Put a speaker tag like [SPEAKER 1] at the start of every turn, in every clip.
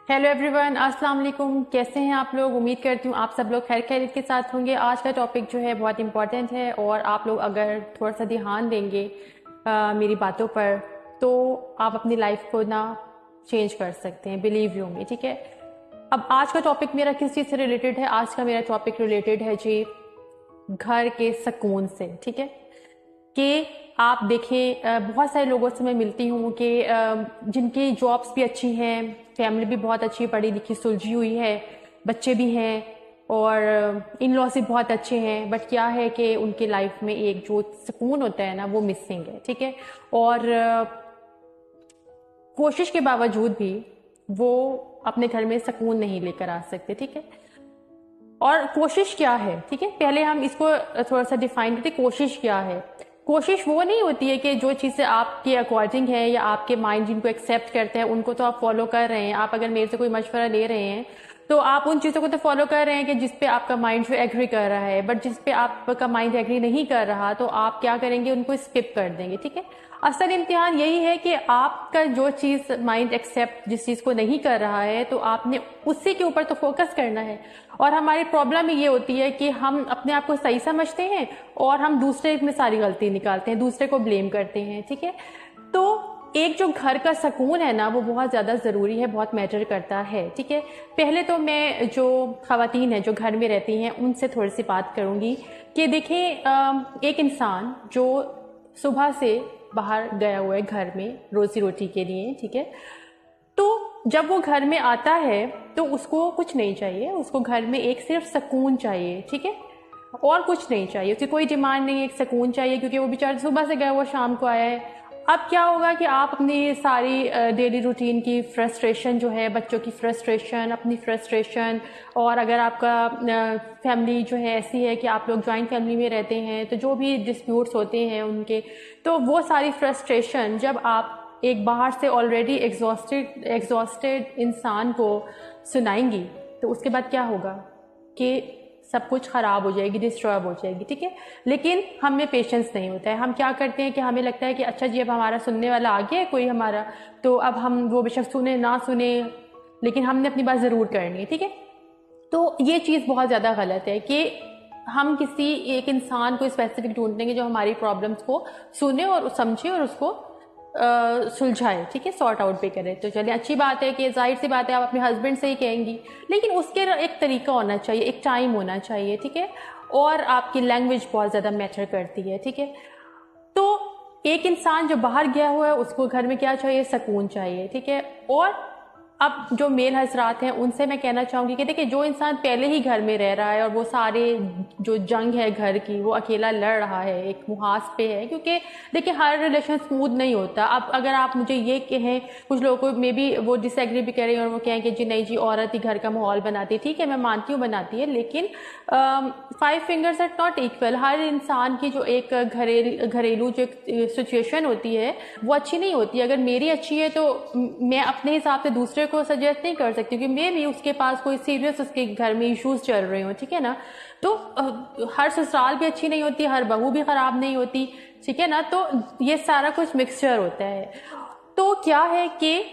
[SPEAKER 1] Hello everyone, अस्सलाम वालेकुम। कैसे हैं आप लोग? उम्मीद करती हूँ आप सब लोग खैर खैरियत के साथ होंगे। आज का टॉपिक जो है बहुत इंपॉर्टेंट है और आप लोग अगर थोड़ा सा ध्यान देंगे मेरी बातों पर तो आप अपनी लाइफ को ना चेंज कर सकते हैं, बिलीव यू मी। ठीक है, अब आज का टॉपिक मेरा किस चीज़ से रिलेटेड है? आज का मेरा टॉपिक रिलेटेड है जी घर के सुकून से। ठीक है, कि आप देखें बहुत सारे लोगों से मैं मिलती हूँ कि जिनकी जॉब्स भी अच्छी हैं, फैमिली भी बहुत अच्छी पढ़ी लिखी सुलझी हुई है, बच्चे भी हैं और इन लॉज भी बहुत अच्छे हैं, बट क्या है कि उनकी लाइफ में एक जो सुकून होता है ना वो मिसिंग है। ठीक है, और कोशिश के बावजूद भी वो अपने घर में सुकून नहीं लेकर आ सकते। ठीक है, और कोशिश क्या है? ठीक है, पहले हम इसको थोड़ा सा डिफाइन करते। कोशिश क्या है? कोशिश वो नहीं होती है कि जो चीज़ें आपके अकॉर्डिंग है या आपके माइंड जिनको एक्सेप्ट करते हैं उनको तो आप फॉलो कर रहे हैं। आप अगर मेरे से कोई मशवरा ले रहे हैं तो आप उन चीज़ों को तो फॉलो कर रहे हैं कि जिस पे आपका माइंड जो एग्री कर रहा है, बट जिस पे आपका माइंड एग्री नहीं कर रहा तो आप क्या करेंगे? उनको स्किप कर देंगे। ठीक है, असल इम्तिहान यही है कि आपका जो चीज़ माइंड एक्सेप्ट जिस चीज़ को नहीं कर रहा है तो आपने उसी के ऊपर तो फोकस करना है। और हमारी प्रॉब्लम ये होती है कि हम अपने आप को सही समझते हैं और हम दूसरे में सारी गलती निकालते हैं, दूसरे को ब्लेम करते हैं। ठीक है, तो एक जो घर का सुकून है ना वो बहुत ज़्यादा ज़रूरी है, बहुत मैटर करता है। ठीक है, पहले तो मैं जो ख़वातीन हैं जो घर में रहती हैं उनसे थोड़ी सी बात करूँगी कि देखें, एक इंसान जो सुबह से बाहर गया हुआ है घर में रोज़ी रोटी के लिए, ठीक है, तो जब वो घर में आता है तो उसको कुछ नहीं चाहिए, उसको घर में एक सिर्फ सुकून चाहिए। ठीक है, और कुछ नहीं चाहिए, उसकी कोई डिमांड नहीं है, एक सुकून चाहिए क्योंकि वो बेचारा सुबह से गया हुआ शाम को आया है। अब क्या होगा कि आप अपनी सारी डेली रूटीन की फ्रस्ट्रेशन जो है, बच्चों की फ्रस्ट्रेशन, अपनी फ्रस्ट्रेशन, और अगर आपका फैमिली जो है ऐसी है कि आप लोग जॉइंट फैमिली में रहते हैं तो जो भी डिस्प्यूट्स होते हैं उनके, तो वो सारी फ्रस्ट्रेशन जब आप एक बाहर से ऑलरेडी एग्जॉस्टेड इंसान को सुनाएंगी तो उसके बाद क्या होगा कि सब कुछ ख़राब हो जाएगी, डिस्ट्रॉय हो जाएगी। ठीक है, लेकिन हम में पेशेंस नहीं होता है। हम क्या करते हैं कि हमें लगता है कि अच्छा जी अब हमारा सुनने वाला आ गया है कोई हमारा, तो अब हम वो बेशक सुने ना सुने लेकिन हमने अपनी बात ज़रूर करनी है। ठीक है, तो ये चीज़ बहुत ज़्यादा गलत है कि हम किसी एक इंसान को स्पेसिफिक ढूंढते हैं जो हमारी प्रॉब्लम्स को सुने और समझे और उसको सुलझाए। ठीक है, सॉर्ट आउट भी करे। तो चलिए, अच्छी बात है कि जाहिर सी बात है आप अपने हस्बैंड से ही कहेंगी, लेकिन उसके एक तरीका होना चाहिए, एक टाइम होना चाहिए। ठीक है, और आपकी लैंग्वेज बहुत ज़्यादा मैटर करती है। ठीक है, तो एक इंसान जो बाहर गया हुआ है उसको घर में क्या चाहिए? सुकून चाहिए। ठीक है, और अब जो मेल हजरात हैं उनसे मैं कहना चाहूँगी कि देखिए जो इंसान पहले ही घर में रह रहा है और वो सारे जो जंग है घर की वो अकेला लड़ रहा है, एक मुहास पे है, क्योंकि देखिए हर रिलेशन स्मूथ नहीं होता। अब अगर आप मुझे ये कहें, कुछ लोगों को मे बी वो डिसएग्री भी करें और वो कहें कि जी नहीं जी औरत ही घर का माहौल बनाती है। ठीक है, मैं मानती हूँ बनाती है, लेकिन 5 फिंगर्स आर नॉट इक्वल। हर इंसान की जो एक घरेलू जो सिचुएशन होती है वो अच्छी नहीं होती। अगर मेरी अच्छी है तो मैं अपने हिसाब से दूसरे को सजेस्ट नहीं कर सकती क्योंकि मे भी उसके पास कोई सीरियस उसके घर में इश्यूज चल रहे हो। ठीक है ना, तो हर ससुराल भी अच्छी नहीं होती, हर बहू भी खराब नहीं होती। ठीक है ना, तो ये सारा कुछ मिक्सचर होता है। तो क्या है कि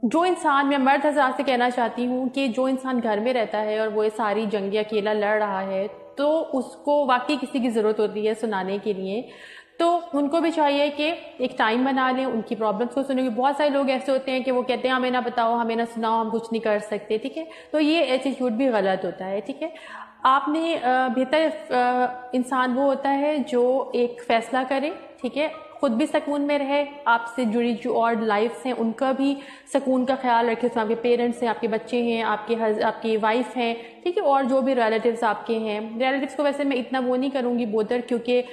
[SPEAKER 1] जो इंसान, मैं मर्द हजरात से कहना चाहती हूँ कि जो इंसान घर में रहता है और वो ये सारी जंगें अकेला लड़ रहा है तो उसको वाकई किसी की ज़रूरत होती है सुनाने के लिए। तो उनको भी चाहिए कि एक टाइम बना लें, उनकी प्रॉब्लम्स को सुनेंगे। बहुत सारे लोग ऐसे होते हैं कि वो कहते हैं हमें ना बताओ, हमें ना सुनाओ, हम कुछ नहीं कर सकते। ठीक है, तो ये एटीट्यूड भी गलत होता है। ठीक है, आपने बेहतर इंसान वो होता है जो एक फैसला करे, ठीक है, खुद भी सुकून में रहे, आपसे जुड़ी जो और लाइफ्स हैं उनका भी सुकून का ख्याल रखे। उसमें आपके पेरेंट्स हैं, आपके बच्चे हैं, आपकी वाइफ हैं, ठीक है, और जो भी रिलेटिव्स आपके हैं। रिलेटिव्स को वैसे मैं इतना वो नहीं करूँगी बोदर, क्योंकि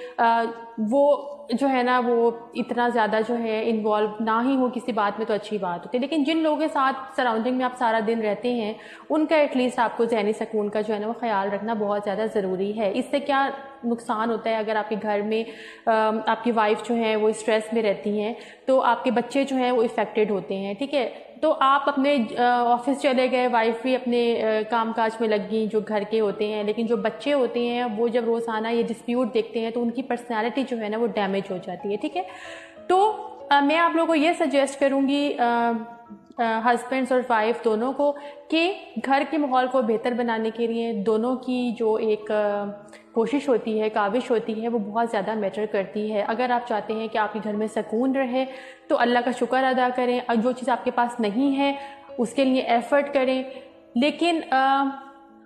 [SPEAKER 1] वो जो है ना वो इतना ज़्यादा जो है इन्वॉल्व ना ही हो किसी बात में तो अच्छी बात होती है। लेकिन जिन लोगों के साथ सराउंडिंग में आप सारा दिन रहते हैं उनका एटलीस्ट आपको ज़हनी सुकून का जो है ना वो ख्याल रखना बहुत ज़्यादा ज़रूरी है। इससे क्या नुकसान होता है, अगर आपके घर में आपकी वाइफ जो है वो स्ट्रेस में रहती हैं तो आपके बच्चे जो हैं वो इफ़ेक्टेड होते हैं। ठीक है, तो आप अपने ऑफिस चले गए, वाइफ भी अपने काम काज में लग गई जो घर के होते हैं, लेकिन जो बच्चे होते हैं वो जब रोज़ाना ये डिस्प्यूट देखते हैं तो उनकी पर्सनैलिटी जो है ना वो डैमेज हो जाती है। ठीक है, तो मैं आप लोगों को ये सजेस्ट करूँगी हस्बैंड्स और वाइफ दोनों को कि घर के माहौल को बेहतर बनाने के लिए दोनों की जो एक कोशिश होती है, काविश होती है, वो बहुत ज़्यादा मैटर करती है। अगर आप चाहते हैं कि आपके घर में सुकून रहे तो अल्लाह का शुक्र अदा करें, और जो चीज़ आपके पास नहीं है उसके लिए एफ़र्ट करें। लेकिन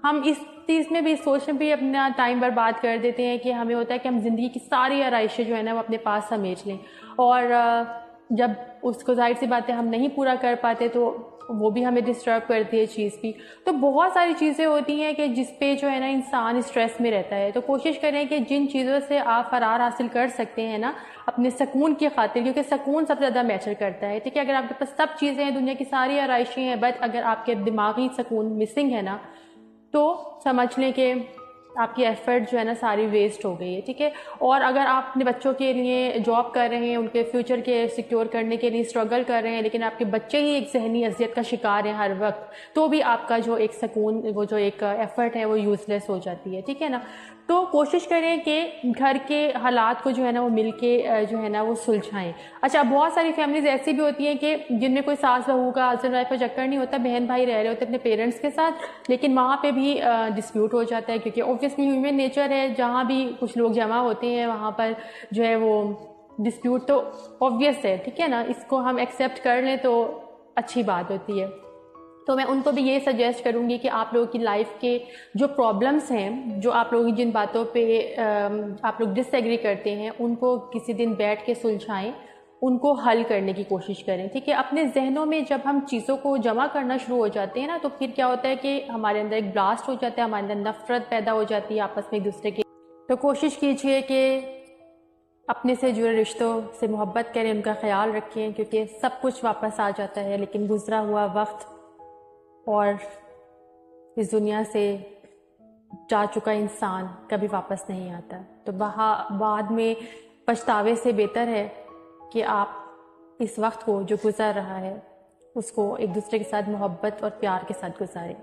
[SPEAKER 1] हम इस चीज़ में भी, इस सोच में भी अपना टाइम बर्बाद कर देते हैं कि हमें होता है कि हम ज़िंदगी की सारी आराइशें जो है ना वो अपने पास समेट लें, और जब उसको जाहिर सी बात है हम नहीं पूरा कर पाते तो वो भी हमें डिस्टर्ब करती है चीज़ भी। तो बहुत सारी चीज़ें होती हैं कि जिस पे जो है ना इंसान स्ट्रेस में रहता है। तो कोशिश करें कि जिन चीज़ों से आप फरार हासिल कर सकते हैं ना अपने सुकून की खातिर, क्योंकि सुकून सबसे ज़्यादा मैटर करता है, ठीक है। अगर आपके पास सब चीज़ें हैं, दुनिया की सारी आराइशें हैं, बट अगर आपके दिमागी सुकून मिसिंग है ना तो समझ लें कि आपकी एफर्ट जो है ना सारी वेस्ट हो गई है, ठीक है। और अगर आप अपने बच्चों के लिए जॉब कर रहे हैं, उनके फ्यूचर के सिक्योर करने के लिए स्ट्रगल कर रहे हैं, लेकिन आपके बच्चे ही एक जहनी अजियत का शिकार हैं हर वक्त, तो भी आपका जो एक सुकून, वो जो एक एफर्ट है वो यूजलेस हो जाती है, ठीक है ना। तो कोशिश करें कि घर के हालात को जो है ना वो मिल के जो है ना वो सुलझाएं। अच्छा, बहुत सारी फैमिलीज ऐसी भी होती हैं कि जिनमें कोई सास बहू का, हस्बैंड वाइफ का चक्कर नहीं होता, बहन भाई रह रहे होते अपने पेरेंट्स के साथ, लेकिन वहाँ पे भी डिस्प्यूट हो जाता है, क्योंकि ऑब्वियसली ह्यूमन नेचर है, जहाँ भी कुछ लोग जमा होते हैं वहाँ पर जो है वो डिस्प्यूट तो ऑब्वियस है, ठीक है ना। इसको हम एक्सेप्ट कर लें तो अच्छी बात होती है। तो मैं उनको भी ये सजेस्ट करूँगी कि आप लोगों की लाइफ के जो प्रॉब्लम्स हैं, जो आप लोगों की जिन बातों पे आप लोग डिसएग्री करते हैं, उनको किसी दिन बैठ के सुलझाएं, उनको हल करने की कोशिश करें, ठीक है। अपने जहनों में जब हम चीज़ों को जमा करना शुरू हो जाते हैं ना, तो फिर क्या होता है कि हमारे अंदर एक ब्लास्ट हो जाता है, हमारे अंदर नफरत पैदा हो जाती है आपस में एक दूसरे के। तो कोशिश कीजिए कि अपने से जुड़े रिश्तों से मोहब्बत करें, उनका ख्याल रखें, क्योंकि सब कुछ वापस आ जाता है, लेकिन गुजरा हुआ वक्त और इस दुनिया से जा चुका इंसान कभी वापस नहीं आता। तो बाद में पछतावे से बेहतर है कि आप इस वक्त को जो गुजर रहा है उसको एक दूसरे के साथ मोहब्बत और प्यार के साथ गुजारें।